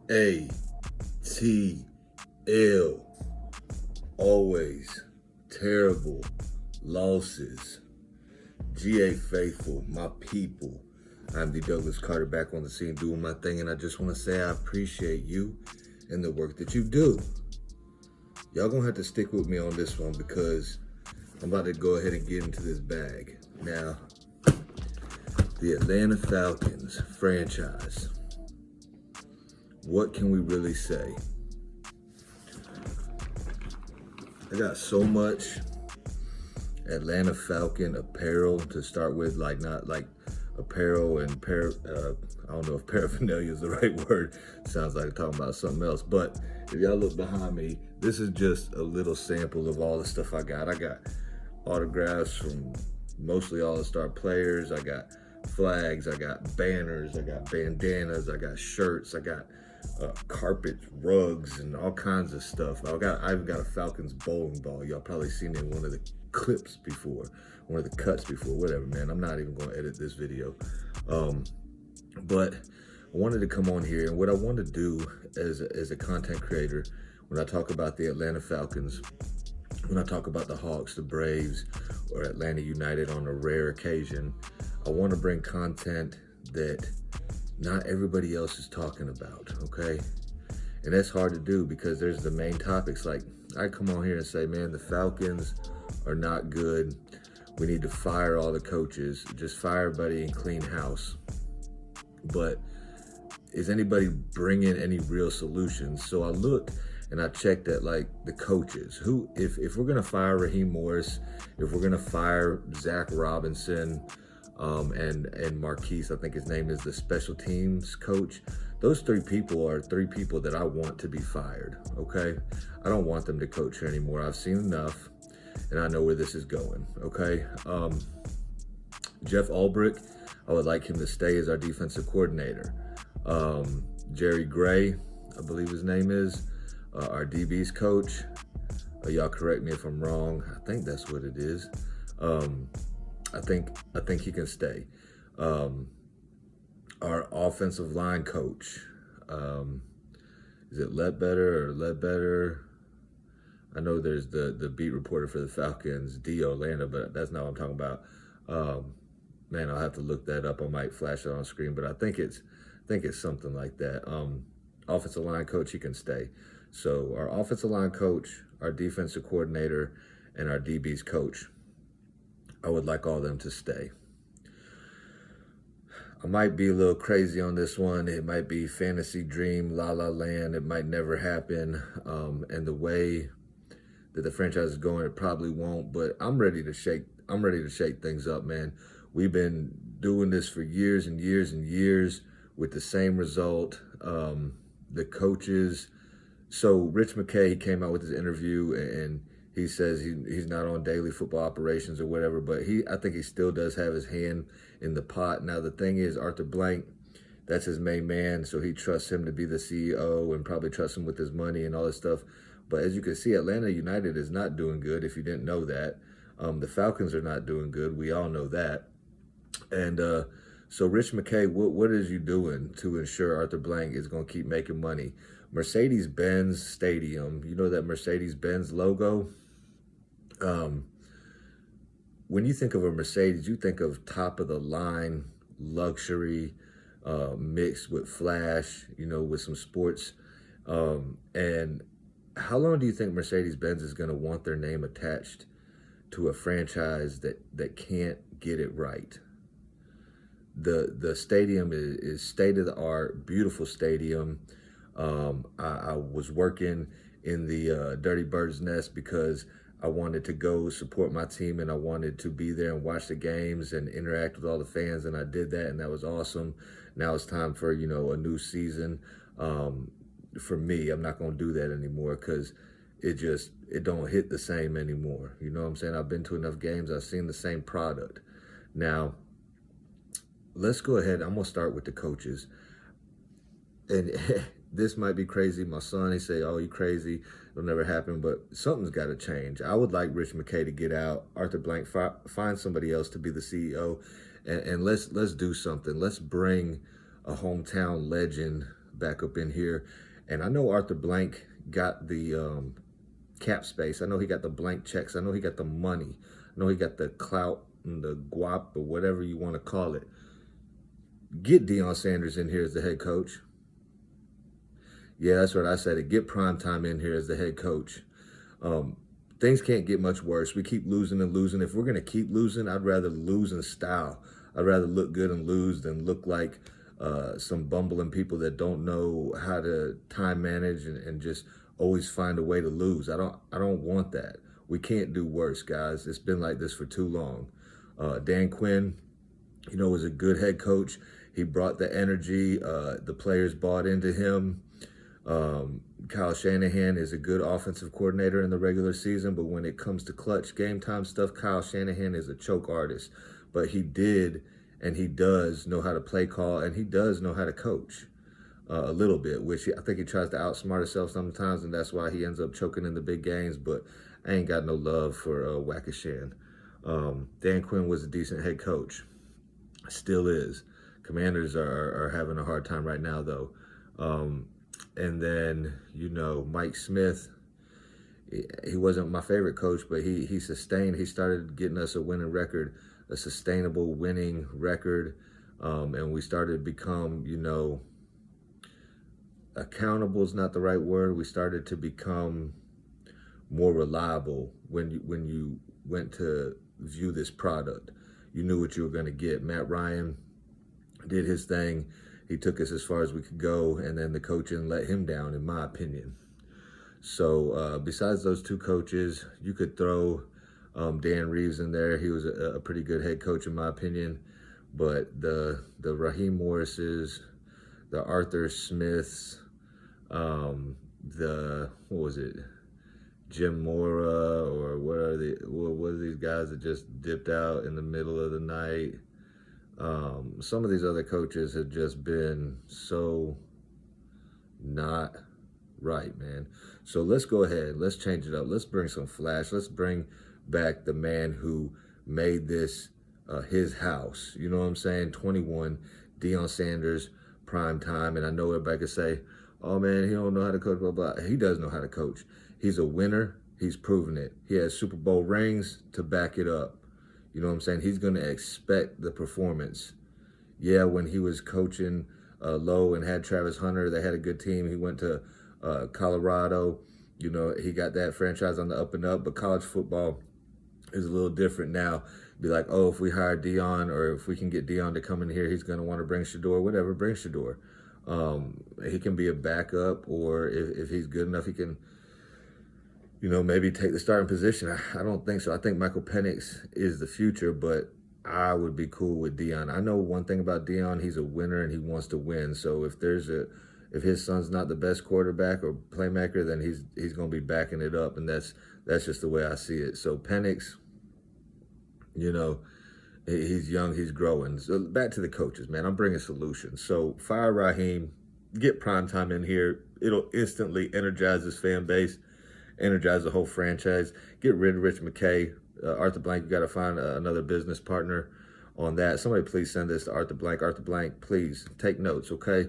ATL. Always terrible losses. GA faithful, my people. I'm the Douglas Carter, back on the scene doing my thing, and I just want to say I appreciate you and the work that you do. Y'all gonna have to stick with me on this one because I'm about to go ahead and get into this bag. Now, the Atlanta Falcons franchise. What can we really say? I got so much Atlanta Falcon apparel to start with, not like apparel and I don't know if paraphernalia is the right word. Sounds like I'm talking about something else. But if y'all look behind me, this is just a little sample of all the stuff I got. I got autographs from mostly all the star players. I got flags, I got banners, I got bandanas, I got shirts, I got carpet rugs and all kinds of stuff. I've got a Falcons bowling ball. Y'all probably seen it in one of the clips before, one of the cuts before, whatever, man. I'm not even going to edit this video. But I wanted to come on here, and what I want to do as a content creator, when I talk about the Atlanta Falcons, when I talk about the Hawks, the Braves, or Atlanta United on a rare occasion, I want to bring content that not everybody else is talking about, okay? And that's hard to do because there's the main topics. Like, I come on here and say, man, the Falcons are not good. We need to fire all the coaches. Just fire everybody and clean house. But is anybody bringing any real solutions? So I looked and I checked at the coaches. Who, if we're gonna fire Raheem Morris, if we're gonna fire Zach Robinson, and Marquise, I think his name is, the special teams coach. Those three people are three people that I want to be fired, okay? I don't want them to coach here anymore. I've seen enough, and I know where this is going, okay? Jeff Ulbrich, I would like him to stay as our defensive coordinator. Jerry Gray, I believe his name is, our DB's coach. Y'all correct me if I'm wrong. I think that's what it is. I think he can stay. Our offensive line coach, is it Ledbetter? I know there's the beat reporter for the Falcons, D. Orlando, but that's not what I'm talking about. Man, I'll have to look that up. I might flash it on screen, but I think it's something like that. Offensive line coach, he can stay. So our offensive line coach, our defensive coordinator, and our DB's coach, I would like all of them to stay. I might be a little crazy on this one. It might be fantasy dream, la la land. It might never happen. And the way that the franchise is going, it probably won't. But I'm ready to shake things up, man. We've been doing this for years and years and years with the same result. The coaches. So Rich McKay came out with his interview and he says he's not on daily football operations or whatever, but I think he still does have his hand in the pot. Now, the thing is, Arthur Blank, that's his main man, so he trusts him to be the CEO and probably trusts him with his money and all this stuff. But as you can see, Atlanta United is not doing good, if you didn't know that. The Falcons are not doing good. We all know that. And so, Rich McKay, what is you doing to ensure Arthur Blank is going to keep making money? Mercedes-Benz Stadium, you know that Mercedes-Benz logo? When you think of a Mercedes, you think of top-of-the-line luxury mixed with flash, with some sports. And how long do you think Mercedes-Benz is going to want their name attached to a franchise that can't get it right? The stadium is state-of-the-art, beautiful stadium. I was working in the Dirty Bird's Nest because I wanted to go support my team and I wanted to be there and watch the games and interact with all the fans, and I did that, and that was awesome. Now it's time for, a new season. For me, I'm not going to do that anymore because it don't hit the same anymore. You know what I'm saying? I've been to enough games. I've seen the same product. Now, let's go ahead. I'm going to start with the coaches. And this might be crazy. My son, he say, oh, you crazy. It'll never happen. But something's got to change. I would like Rich McKay to get out. Arthur Blank, find somebody else to be the CEO. And let's do something. Let's bring a hometown legend back up in here. And I know Arthur Blank got the cap space. I know he got the blank checks. I know he got the money. I know he got the clout and the guap or whatever you want to call it. Get Deion Sanders in here as the head coach. Yeah, that's what I said. Get Primetime in here as the head coach. Things can't get much worse. We keep losing and losing. If we're going to keep losing, I'd rather lose in style. I'd rather look good and lose than look like some bumbling people that don't know how to time manage and just always find a way to lose. I don't want that. We can't do worse, guys. It's been like this for too long. Dan Quinn, was a good head coach. He brought the energy. The players bought into him. Kyle Shanahan is a good offensive coordinator in the regular season, but when it comes to clutch game time stuff, Kyle Shanahan is a choke artist. But he did and he does know how to play call, and he does know how to coach a little bit, which I think he tries to outsmart himself sometimes, and that's why he ends up choking in the big games. But I ain't got no love for Wackashan. Dan Quinn was a decent head coach. Still is. Commanders are having a hard time right now, though. And then, Mike Smith, he wasn't my favorite coach, but he sustained. He started getting us a winning record, a sustainable winning record. And we started to become, accountable is not the right word. We started to become more reliable when you went to view this product. You knew what you were going to get. Matt Ryan did his thing. He took us as far as we could go, and then the coaching let him down, in my opinion. So besides those two coaches, you could throw Dan Reeves in there. He was a pretty good head coach, in my opinion. But the Raheem Morrises, the Arthur Smiths, Jim Mora, or what are these guys that just dipped out in the middle of the night? Some of these other coaches have just been so not right, man. So let's go ahead. Let's change it up. Let's bring some flash. Let's bring back the man who made this his house. You know what I'm saying? 21, Deion Sanders, prime time. And I know everybody could say, oh, man, he don't know how to coach, blah, blah. He does know how to coach. He's a winner. He's proven it. He has Super Bowl rings to back it up. You know what I'm saying? He's going to expect the performance. Yeah, when he was coaching low and had Travis Hunter, they had a good team. He went to Colorado. He got that franchise on the up and up. But college football is a little different now. Be like, oh, if we hire Deion, or if we can get Deion to come in here, he's going to want to bring Shador. Whatever, bring Shador. He can be a backup, or if he's good enough, he can maybe take the starting position. I don't think so. I think Michael Penix is the future, but I would be cool with Deion. I know one thing about Deion, he's a winner and he wants to win. So if his son's not the best quarterback or playmaker, then he's going to be backing it up, and that's just the way I see it. So Penix, he's young, he's growing. So back to the coaches, man. I'm bringing solutions. So fire Raheem, get Primetime in here. It'll instantly energize his fan base, energize the whole franchise. Get rid of Rich McKay. Arthur Blank, you got to find another business partner on that. Somebody please send this to Arthur Blank. Arthur Blank, please take notes, okay?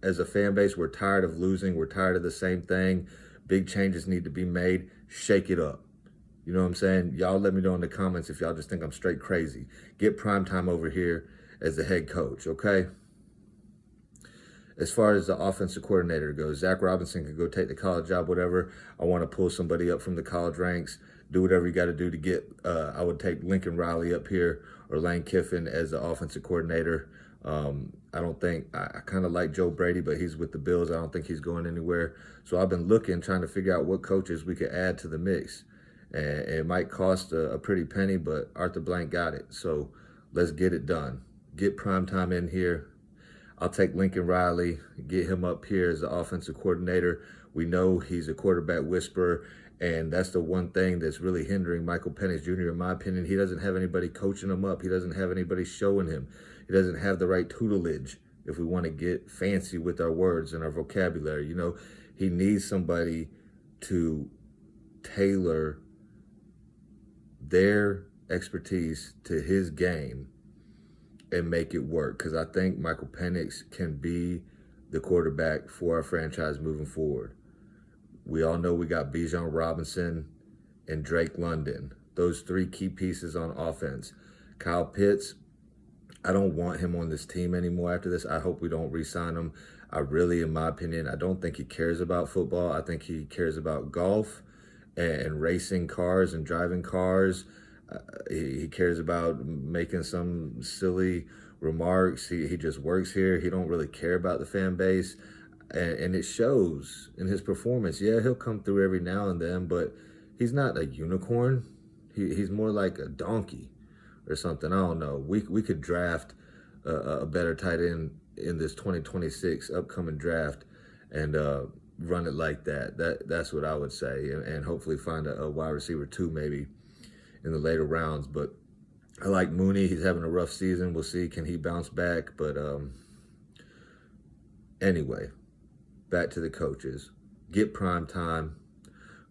As a fan base, we're tired of losing. We're tired of the same thing. Big changes need to be made. Shake it up. You know what I'm saying? Y'all let me know in the comments if y'all just think I'm straight crazy. Get Primetime over here as the head coach, okay? As far as the offensive coordinator goes, Zach Robinson could go take the college job, whatever. I want to pull somebody up from the college ranks. Do whatever you got to do to get, I would take Lincoln Riley up here, or Lane Kiffin as the offensive coordinator. I kind of like Joe Brady, but he's with the Bills. I don't think he's going anywhere. So I've been trying to figure out what coaches we could add to the mix. And it might cost a pretty penny, but Arthur Blank got it. So let's get it done. Get Primetime in here. I'll take Lincoln Riley, get him up here as the offensive coordinator. We know he's a quarterback whisperer, and that's the one thing that's really hindering Michael Penix Jr., in my opinion. He doesn't have anybody coaching him up. He doesn't have anybody showing him. He doesn't have the right tutelage, if we want to get fancy with our words and our vocabulary. He needs somebody to tailor their expertise to his game and make it work, because I think Michael Penix can be the quarterback for our franchise moving forward. We all know we got Bijan Robinson and Drake London. Those three key pieces on offense. Kyle Pitts, I don't want him on this team anymore after this. I hope we don't re-sign him. I really, in my opinion, I don't think he cares about football. I think he cares about golf and racing cars and driving cars. He cares about making some silly remarks. He just works here. He don't really care about the fan base. And it shows in his performance. Yeah, he'll come through every now and then, but he's not a unicorn. He's more like a donkey or something. I don't know. We could draft a better tight end in this 2026 upcoming draft and run it like that. That's what I would say, and hopefully find a wide receiver too, maybe in the later rounds. But I like Mooney. He's having a rough season. We'll see, can he bounce back? But anyway, back to the coaches. Get prime time.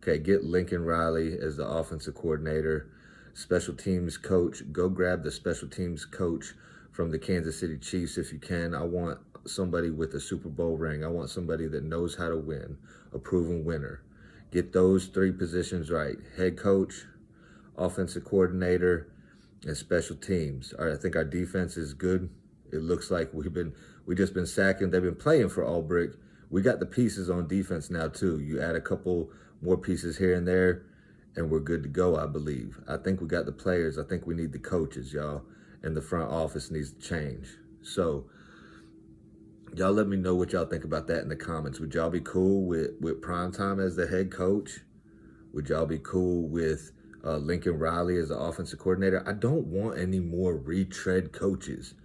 Okay, get Lincoln Riley as the offensive coordinator. Special teams coach, go grab the special teams coach from the Kansas City Chiefs if you can. I want somebody with a Super Bowl ring. I want somebody that knows how to win, a proven winner. Get those three positions right. Head coach, offensive coordinator, and special teams. All right, I think our defense is good. It looks like we just been sacking. They've been playing for Albrecht. We got the pieces on defense now too. You add a couple more pieces here and there, and we're good to go, I believe. I think we got the players. I think we need the coaches, y'all. And the front office needs to change. So, y'all let me know what y'all think about that in the comments. Would y'all be cool with Primetime as the head coach? Would y'all be cool with Lincoln Riley as the offensive coordinator? I don't want any more retread coaches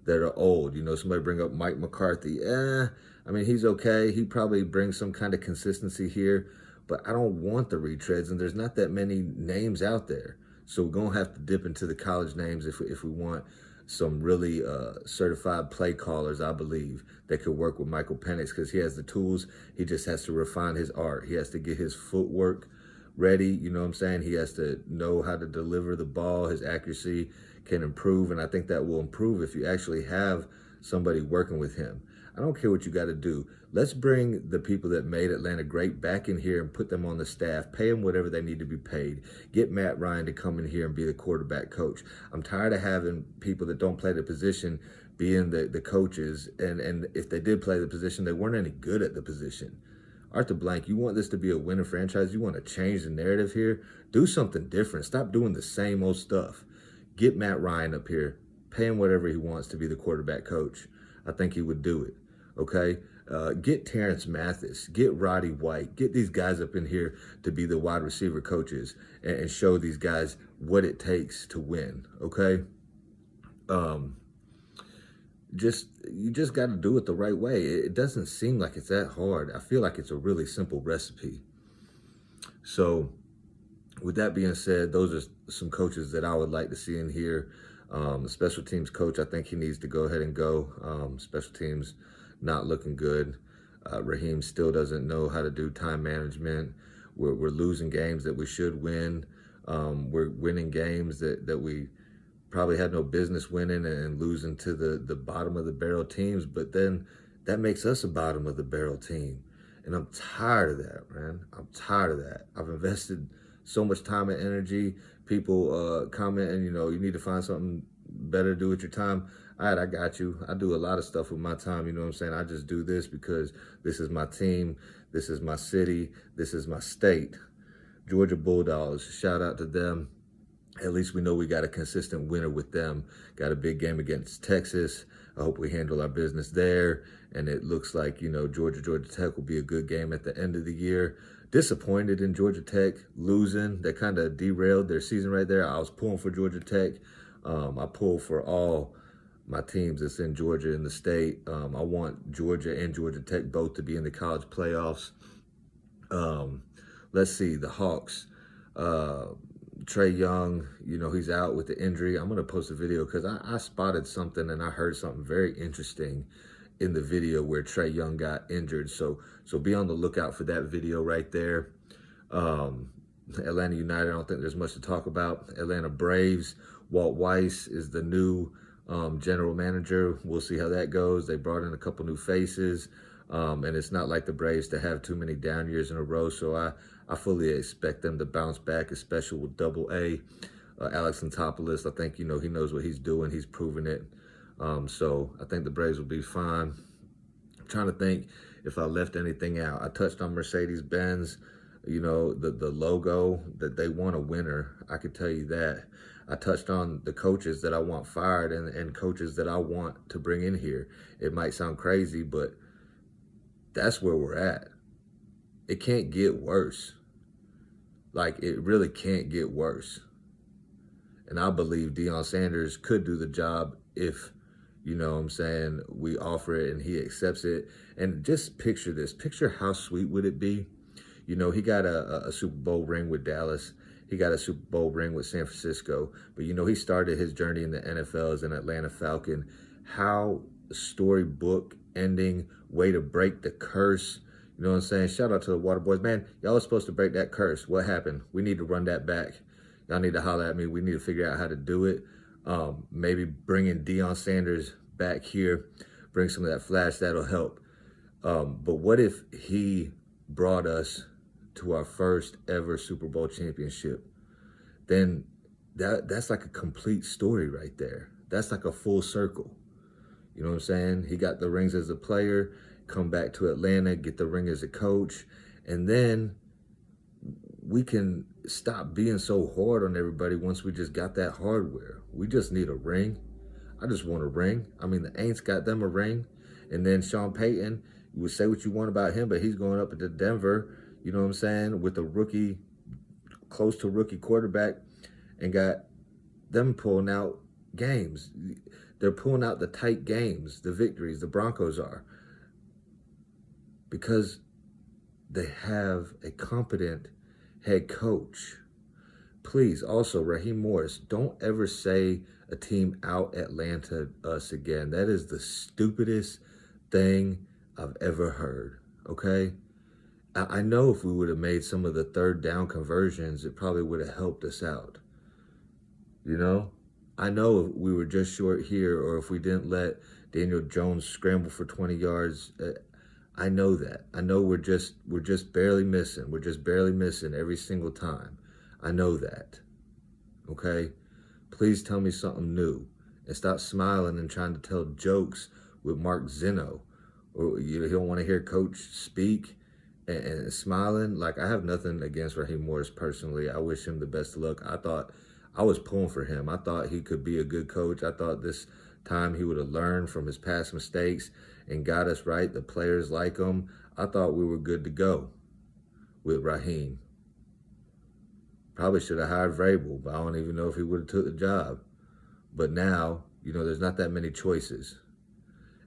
that are old. You know, somebody bring up Mike McCarthy. I mean, he's okay. He probably brings some kind of consistency here, but I don't want the retreads, and there's not that many names out there. So we're going to have to dip into the college names if we want some really certified play callers, I believe, that could work with Michael Penix, because he has the tools. He just has to refine his art. He has to get his footwork ready. You know what I'm saying? He has to know how to deliver the ball. His accuracy can improve, and I think that will improve if you actually have somebody working with him. I don't care what you got to do. Let's bring the people that made Atlanta great back in here and put them on the staff. Pay them whatever they need to be paid. Get Matt Ryan to come in here and be the quarterback coach. I'm tired of having people that don't play the position being the coaches. And if they did play the position, they weren't any good at the position. Arthur Blank, you want this to be a winning franchise? You want to change the narrative here? Do something different. Stop doing the same old stuff. Get Matt Ryan up here. Pay him whatever he wants to be the quarterback coach. I think he would do it. Okay, get Terrence Mathis, get Roddy White, get these guys up in here to be the wide receiver coaches and show these guys what it takes to win. Okay, you just got to do it the right way. It doesn't seem like it's that hard. I feel like it's a really simple recipe. So, with that being said, those are some coaches that I would like to see in here. The special teams coach, I think he needs to go ahead and go. Special teams not looking good. Raheem still doesn't know how to do time management. We're losing games that we should win. We're winning games that we probably had no business winning and losing to the bottom of the barrel teams. But then that makes us a bottom of the barrel team. And I'm tired of that, man. I'm tired of that. I've invested so much time and energy. People commenting, you know, you need to find something better to do with your time. All right, I got you. I do a lot of stuff with my time, you know what I'm saying? I just do this because this is my team, this is my city, this is my state. Georgia Bulldogs, shout out to them. At least we know we got a consistent winner with them. Got a big game against Texas. I hope we handle our business there. And it looks like, you know, Georgia Tech will be a good game at the end of the year. Disappointed in Georgia Tech losing. That kind of derailed their season right there. I was pulling for Georgia Tech. I pull for all my teams that's in Georgia in the state. I want Georgia and Georgia Tech both to be in the college playoffs. Let's see, the Hawks. Trey Young, you know, he's out with the injury. I'm going to post a video because I spotted something and I heard something very interesting in the video where Trey Young got injured. So be on the lookout for that video right there. Atlanta United, I don't think there's much to talk about. Atlanta Braves, Walt Weiss is the new general manager. We'll see how that goes. They brought in a couple new faces, and it's not like the Braves to have too many down years in a row. So I fully expect them to bounce back, especially with AA. Alex Anthopoulos, I think, he knows what he's doing. He's proven it. So I think the Braves will be fine. I'm trying to think if I left anything out. I touched on Mercedes-Benz, the logo, that they want a winner. I could tell you that. I touched on the coaches that I want fired and coaches that I want to bring in here. It might sound crazy, but that's where we're at. It can't get worse. Like, it really can't get worse. And I believe Deion Sanders could do the job if, we offer it and he accepts it. And just picture this. Picture how sweet would it be? He got a Super Bowl ring with Dallas. He got a Super Bowl ring with San Francisco. But, he started his journey in the NFL as an Atlanta Falcon. How storybook ending, way to break the curse. You know what I'm saying? Shout out to the Water Boys. Man, y'all was supposed to break that curse. What happened? We need to run that back. Y'all need to holler at me. We need to figure out how to do it. Maybe bringing Deion Sanders back here, bring some of that flash, that'll help. But what if he brought us to our first ever Super Bowl championship? Then that's like a complete story right there. That's like a full circle. You know what I'm saying? He got the rings as a player, come back to Atlanta, get the ring as a coach, and then we can stop being so hard on everybody once we just got that hardware. We just need a ring. I just want a ring. I mean, the Aints got them a ring. And then Sean Payton, you would say what you want about him, but he's going up to Denver, you know what I'm saying, with a rookie, close to rookie quarterback, and got them pulling out games. They're pulling out the tight games, the victories, the Broncos are. Because they have a competent head coach. Please, also, Raheem Morris, don't ever say a team out Atlanta us again. That is the stupidest thing I've ever heard, okay? I know if we would have made some of the third down conversions, it probably would have helped us out. I know if we were just short here, or if we didn't let Daniel Jones scramble for 20 yards, I know that. I know we're just barely missing. We're just barely missing every single time. I know that. Okay? Please tell me something new. And stop smiling and trying to tell jokes with Mark Zeno. Or you don't want to hear Coach speak and smiling. Like, I have nothing against Raheem Morris personally. I wish him the best of luck. I was pulling for him. I thought he could be a good coach. I thought this time he would have learned from his past mistakes and got us right. The players like him. I thought we were good to go with Raheem. Probably should have hired Vrabel, but I don't even know if he would have took the job. But now, there's not that many choices.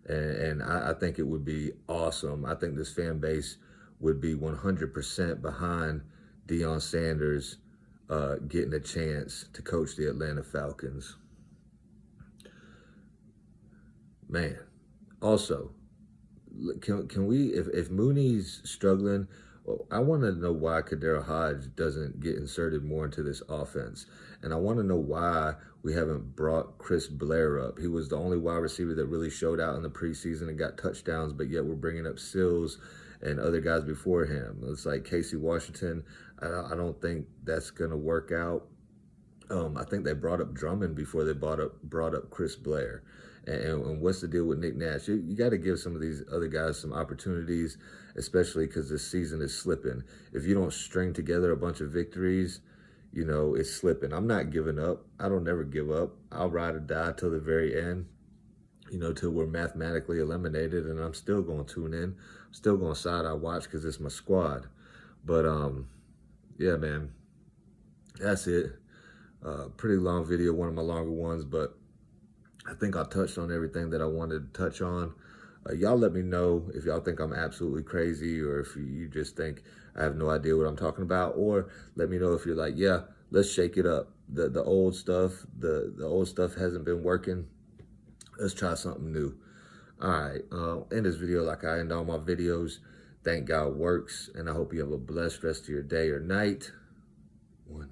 And I think it would be awesome. I think this fan base would be 100% behind Deion Sanders getting a chance to coach the Atlanta Falcons. Man. Also, can we, if Mooney's struggling, I want to know why Kadero Hodge doesn't get inserted more into this offense. And I want to know why we haven't brought Chris Blair up. He was the only wide receiver that really showed out in the preseason and got touchdowns, but yet we're bringing up Sills and other guys before him. It's like Casey Washington. I don't think that's going to work out. I think they brought up Drummond before they brought up Chris Blair. And what's the deal with Nick Nash? You got to give some of these other guys some opportunities, especially because this season is slipping. If you don't string together a bunch of victories, it's slipping. I'm not giving up. I don't ever give up. I'll ride or die till the very end, till we're mathematically eliminated, and I'm still going to tune in. I'm still going to side I watch because it's my squad. But, yeah, man, that's it. Pretty long video, one of my longer ones, but I think I touched on everything that I wanted to touch on. Y'all let me know if y'all think I'm absolutely crazy, or if you just think I have no idea what I'm talking about, or let me know if you're like, yeah, let's shake it up. The old stuff, the old stuff hasn't been working. Let's try something new. All right, end this video like I end all my videos. Thank God works, and I hope you have a blessed rest of your day or night. 1